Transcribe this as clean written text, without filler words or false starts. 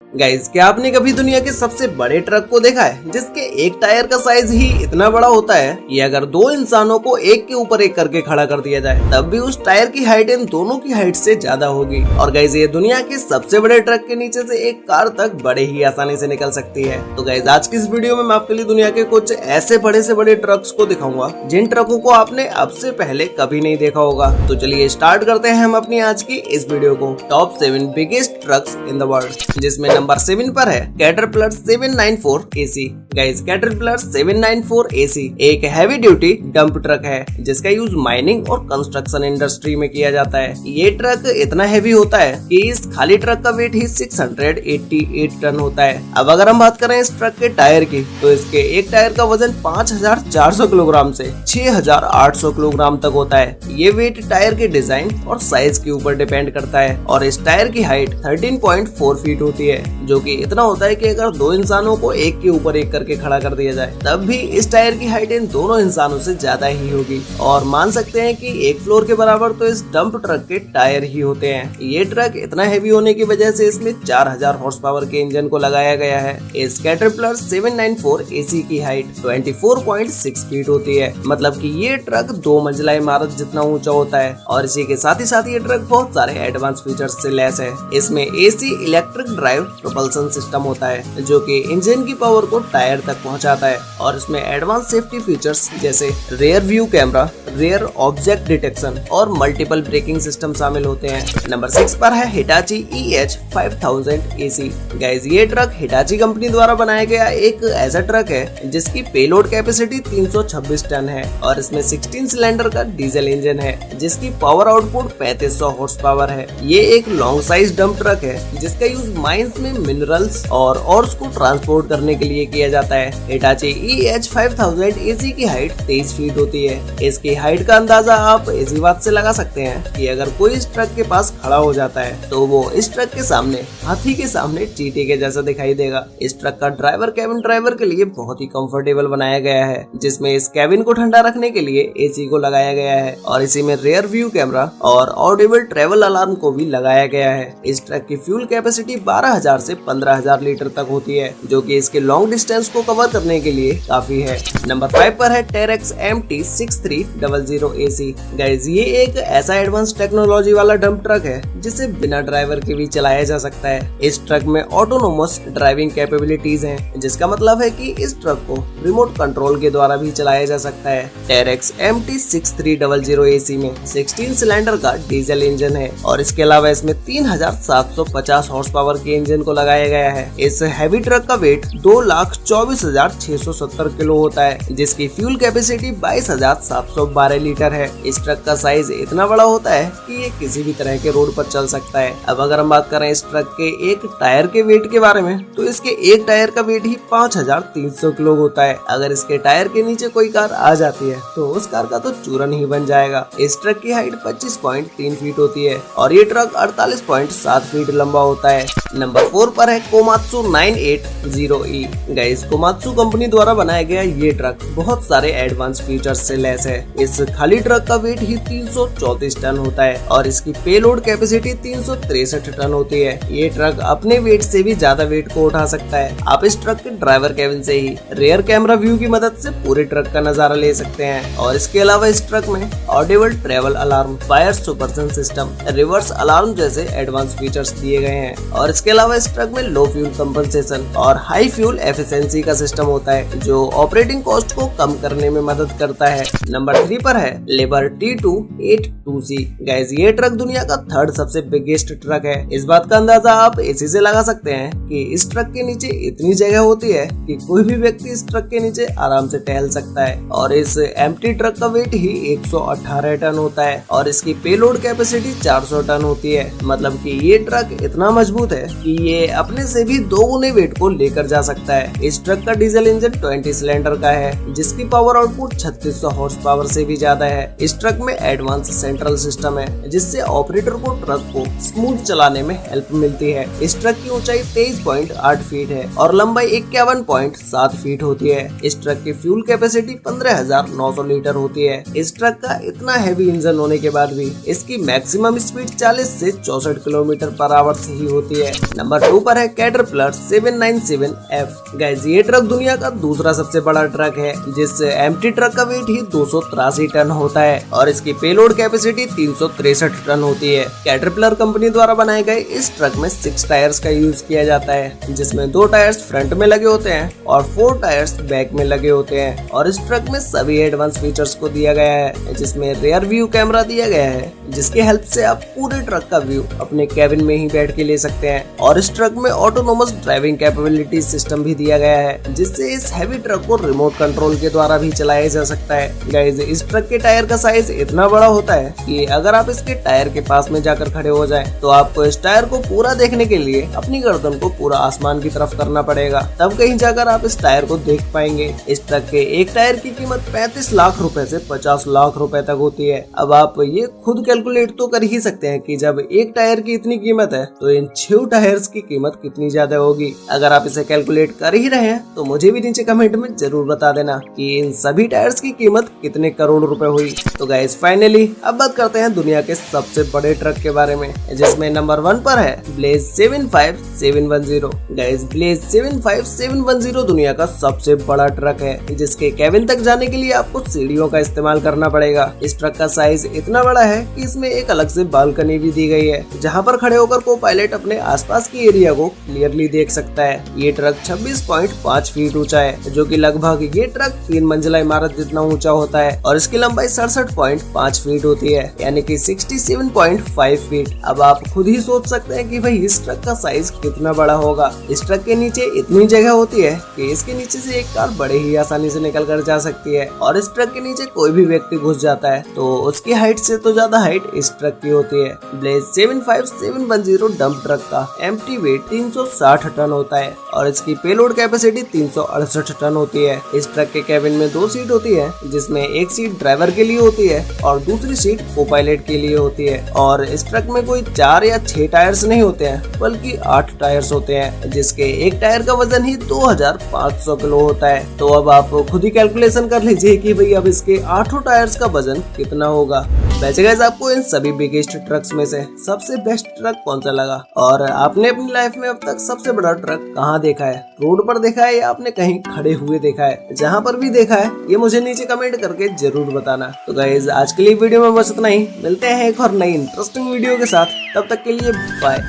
Guys, क्या आपने कभी दुनिया के सबसे बड़े ट्रक को देखा है जिसके एक टायर का साइज ही इतना बड़ा होता है कि अगर दो इंसानों को एक के ऊपर एक करके खड़ा कर दिया जाए तब भी उस टायर की हाइट इन दोनों की हाइट से ज्यादा होगी। और गाइस, ये दुनिया के सबसे बड़े ट्रक के नीचे से एक कार तक बड़े ही आसानी से निकल सकती है। तो गाइस, आज की इस वीडियो में मैं आपके लिए दुनिया के कुछ ऐसे बड़े से बड़े ट्रक्स को दिखाऊंगा जिन ट्रकों को आपने अब से पहले कभी नहीं देखा होगा। तो चलिए स्टार्ट करते हैं हम अपनी आज की इस वीडियो को। Top 7 biggest trucks in the world, जिसमें नंबर 7 पर है caterpillar 794 AC। Guys, caterpillar 794 AC एक हैवी ड्यूटी डंप ट्रक है जिसका यूज माइनिंग और कंस्ट्रक्शन इंडस्ट्री में किया जाता है। ये ट्रक इतना हैवी होता है कि इस खाली ट्रक का वेट ही 688 टन होता है। अब अगर हम बात करें इस ट्रक के टायर की, तो इसके एक टायर का वजन 5400 किलोग्राम से 6800 किलोग्राम तक होता है। ये वेट टायर के डिजाइन और साइज के ऊपर डिपेंड करता है। और इस टायर की हाइट 13.4 फीट होती है, जो कि इतना होता है कि अगर दो इंसानों को एक के ऊपर एक करके खड़ा कर दिया जाए तब भी इस टायर की हाइट इन दोनों इंसानों से ज्यादा ही होगी। और मान सकते हैं कि एक फ्लोर के बराबर तो इस डंप ट्रक के टायर ही होते हैं। ये ट्रक इतना हैवी होने की वजह से इसमें 4000 हॉर्स पावर के इंजन को लगाया गया है। इस कैटरपिलर 794 AC की हाइट 24.6 फीट होती है, मतलब कि ये ट्रक 2 मंजिला इमारत जितना ऊंचा होता है। और इसी के साथ ही ये ट्रक बहुत सारे एडवांस फीचर्स से लैस है। इसमें AC electric drive propulsion system होता है जो कि इंजन की पावर को टायर तक पहुंचाता है। और इसमें एडवांस सेफ्टी फीचर्स जैसे rear view camera, rear object detection और मल्टीपल ब्रेकिंग सिस्टम शामिल होते हैं। नंबर 6 पर है हिटाची EH5000 AC। गाइस, ये ट्रक हिटाची कंपनी द्वारा बनाया गया एक ऐसा ट्रक है जिसकी पेलोड कैपेसिटी 326 टन है। और इसमें 16 सिलेंडर का डीजल इंजन है जिसकी पावर आउटपुट 3500 हॉर्स पावर है। ये एक लॉन्ग साइज डंप ट्रक है जिसका यूज माइंस में मिनरल्स और ऑर्स को ट्रांसपोर्ट करने के लिए किया जाता है। हिटाची EH5000 AC की हाइट 23 फीट होती है। इसकी हाइट का अंदाजा आप इसी बात से लगा सकते हैं कि अगर कोई इस ट्रक के पास खड़ा हो जाता है तो वो इस ट्रक के सामने हाथी के सामने चींटी के जैसा दिखाई देगा। इस ट्रक का ड्राइवर कैबिन ड्राइवर के लिए बहुत ही कंफर्टेबल बनाया गया है, जिसमें इस कैबिन को ठंडा रखने के लिए AC को लगाया गया है। और इसी में रियर व्यू कैमरा और ऑडिबल ट्रेवल अलार्म को भी लगाया गया है। इस ट्रक की फ्यूल कैपेसिटी 12000 से 15000 लीटर तक होती है, जो कि इसके लॉन्ग डिस्टेंस को कवर करने के लिए काफी है। नंबर 5 पर है टेरेक्स MT6300 AC। गाइस, ये एक ऐसा एडवांस टेक्नोलॉजी वाला डंप ट्रक है जिसे बिना ड्राइवर के भी चलाया जा सकता है। इस ट्रक में ऑटोनोमस ड्राइविंग कैपेबिलिटीज हैं, जिसका मतलब है कि इस ट्रक को रिमोट कंट्रोल के द्वारा भी चलाया जा सकता है। टेरेक्स MT6300 AC में 16 सिलेंडर का डीजल इंजन है और इसके अलावा इसमें 3750 हॉर्स पावर के इंजन को लगाया गया है। इस हैवी ट्रक का वेट 2,24,670 किलो होता है, जिसकी फ्यूल कैपेसिटी 22,712 लीटर है। इस ट्रक का साइज इतना बड़ा होता है कि ये किसी भी तरह के रोड पर चल सकता है। अब अगर हम बात करें इस ट्रक के एक टायर के वेट के बारे में, तो इसके एक टायर का वेट ही 5300 किलो होता है। अगर इसके टायर के नीचे कोई कार आ जाती है तो उस कार का तो चूरन ही बन जाएगा। इस ट्रक की हाइट 25.3 फीट होती है और ये ट्रक 48.7 फीट लंबा होता है। नंबर 4 पर है Komatsu 980E। Guys, Komatsu company द्वारा बनाया गया ये ट्रक बहुत सारे एडवांस फीचर्स से लैस है। इस खाली ट्रक का वेट ही 334 टन होता है और इसकी पेलोड कैपेसिटी 363 टन होती है। ये ट्रक अपने वेट से भी ज्यादा वेट को उठा सकता है। आप इस ट्रक के ड्राइवर कैबिन से ही रियर कैमरा व्यू की मदद से पूरे ट्रक का नजारा ले सकते हैं। और इसके अलावा इस ट्रक में audible travel alarm, fire suppression system, reverse alarm जैसे एडवांस फीचर्स दिए गए हैं। और इसके अलावा इस ट्रक में लो फ्यूल कंपनसेशन और हाई फ्यूल एफिशिएंसी का सिस्टम होता है, जो ऑपरेटिंग कॉस्ट को कम करने में मदद करता है। नंबर 3 पर है लिबर्टी 282C। गाइस, ये ट्रक दुनिया का 3rd सबसे बिगेस्ट ट्रक है। इस बात का अंदाजा आप इसी से लगा सकते हैं कि इस ट्रक के नीचे इतनी जगह होती है कि कोई भी व्यक्ति इस ट्रक के नीचे आराम से टहल सकता है। और इस एम्प्टी ट्रक का वेट ही 118 टन होता है और इसकी पेलोड कैपेसिटी 400 टन होती है, मतलब कि ये ट्रक इतना मजबूत है कि ये अपने से भी 2 गुने वेट को लेकर जा सकता है। इस ट्रक का डीजल इंजन 20 सिलेंडर का है जिसकी पावर आउटपुट 3600 हॉर्स पावर से भी ज्यादा है। इस ट्रक में एडवांस सेंट्रल सिस्टम है जिससे ऑपरेटर को ट्रक को स्मूथ चलाने में हेल्प मिलती है। इस ट्रक की ऊंचाई 23.8 फीट है और लंबाई 51.7 फीट होती है। इस ट्रक की फ्यूल कैपेसिटी 15,900 लीटर होती है। इस ट्रक का इतना हैवी इंजन होने के बाद भी इसकी मैक्सिमम स्पीड 40 से 64 किलोमीटर पर आवर ही होती है। नंबर 2 पर है कैटरपिलर 797F। गाइस ये ट्रक दुनिया का दूसरा सबसे बड़ा ट्रक है, जिस एम्प्टी ट्रक का वेट ही 283 टन होता है और इसकी पेलोड कैपेसिटी 363 टन होती है। कैटरपिलर कंपनी द्वारा बनाए गए इस ट्रक में 6 टायर्स का यूज किया जाता है, जिसमें 2 टायर्स फ्रंट में लगे होते हैं और 4 टायर्स बैक में लगे होते हैं। और इस ट्रक में सभी एडवांस फीचर्स को दिया गया है, जिसमें रियर व्यू कैमरा दिया गया है, जिसकी हेल्प से आप पूरे ट्रक का व्यू अपने कैबिन में ही बैठ के ले सकते हैं। और इस ट्रक में ऑटोनोमस ड्राइविंग कैपेबिलिटी सिस्टम भी दिया गया है, जिससे इस हैवी ट्रक को रिमोट कंट्रोल के द्वारा भी चलाया जा सकता है। गाइस इस ट्रक के टायर का साइज इतना बड़ा होता है कि अगर आप इसके टायर के पास में जाकर खड़े हो जाएं, तो आपको इस टायर को पूरा देखने के लिए अपनी गर्दन को पूरा आसमान की तरफ करना पड़ेगा, तब कहीं जाकर आप इस टायर को देख पाएंगे। इस ट्रक के एक टायर की कीमत 35 लाख रुपए से 50 लाख रुपए तक होती है। अब आप ये खुद कैलकुलेट तो कर ही सकते हैं कि जब एक टायर की इतनी कीमत है तो इन 6 टायर्स की कीमत कितनी ज्यादा होगी। अगर आप इसे कैलकुलेट कर ही रहे हैं तो मुझे भी नीचे कमेंट में जरूर बता देना कि इन सभी टायर्स की कीमत कितने करोड़ रुपए हुई। तो गाइस फाइनली अब बात करते हैं दुनिया के सबसे बड़े ट्रक के बारे में, जिसमें नंबर 1 पर है ब्लेज 75710। गाइस ब्लेज 75710 दुनिया का सबसे बड़ा ट्रक है, जिसके केबिन तक जाने के लिए आपको सीढ़ियों का इस्तेमाल करना पड़ेगा। इस ट्रक का साइज इतना बड़ा है कि इसमें एक अलग से बालकनी भी दी गई है, जहां पर खड़े होकर को पायलट अपने आसपास की एरिया को क्लियरली देख सकता है। ये ट्रक 26.5 फीट ऊंचा है, जो कि लगभग ये ट्रक 3 मंजिला इमारत जितना ऊंचा होता है और इसकी लंबाई 67.5 फीट होती है, यानी कि 67.5 फीट। अब आप खुद ही सोच सकते हैं कि भाई इस ट्रक का साइज कितना बड़ा होगा। इस ट्रक के नीचे इतनी जगह होती है कि इसके नीचे से एक कार बड़े ही आसानी से निकल कर जा सकती है और इस ट्रक के नीचे कोई भी व्यक्ति घुस जाता है तो उसकी हाइट से तो ज्यादा हाइट इस ट्रक की होती है। ब्लेज 75710 डंप ट्रक का एम्प्टी वेट 360 टन होता है और इसकी पेलोड कैपेसिटी 368 टन होती है। इस ट्रक के कैबिन में 2 सीट होती है, जिसमें एक सीट ड्राइवर के लिए होती है और दूसरी सीट को पायलट के लिए होती है। और इस ट्रक में कोई 4 या 6 टायर्स नहीं होते हैं, बल्कि 8 टायर्स होते हैं, जिसके एक टायर का वजन ही 2500 किलो होता है। तो अब आप खुद ही कैलकुलेशन कर लीजिए कि भाई अब इसके 8 टायर्स का वजन कितना होगा। वैसे गाइस आपको इन सभी बिगेस्ट ट्रक्स में से सबसे बेस्ट ट्रक कौन सा लगा और आपने अपनी लाइफ में अब तक सबसे बड़ा ट्रक कहाँ देखा है? रोड पर देखा है या आपने कहीं खड़े हुए देखा है? जहाँ पर भी देखा है ये मुझे नीचे कमेंट करके जरूर बताना। तो गाइस आज के लिए वीडियो में बस इतना ही, मिलते हैं एक और नई इंटरेस्टिंग वीडियो के साथ, तब तक के लिए बाय।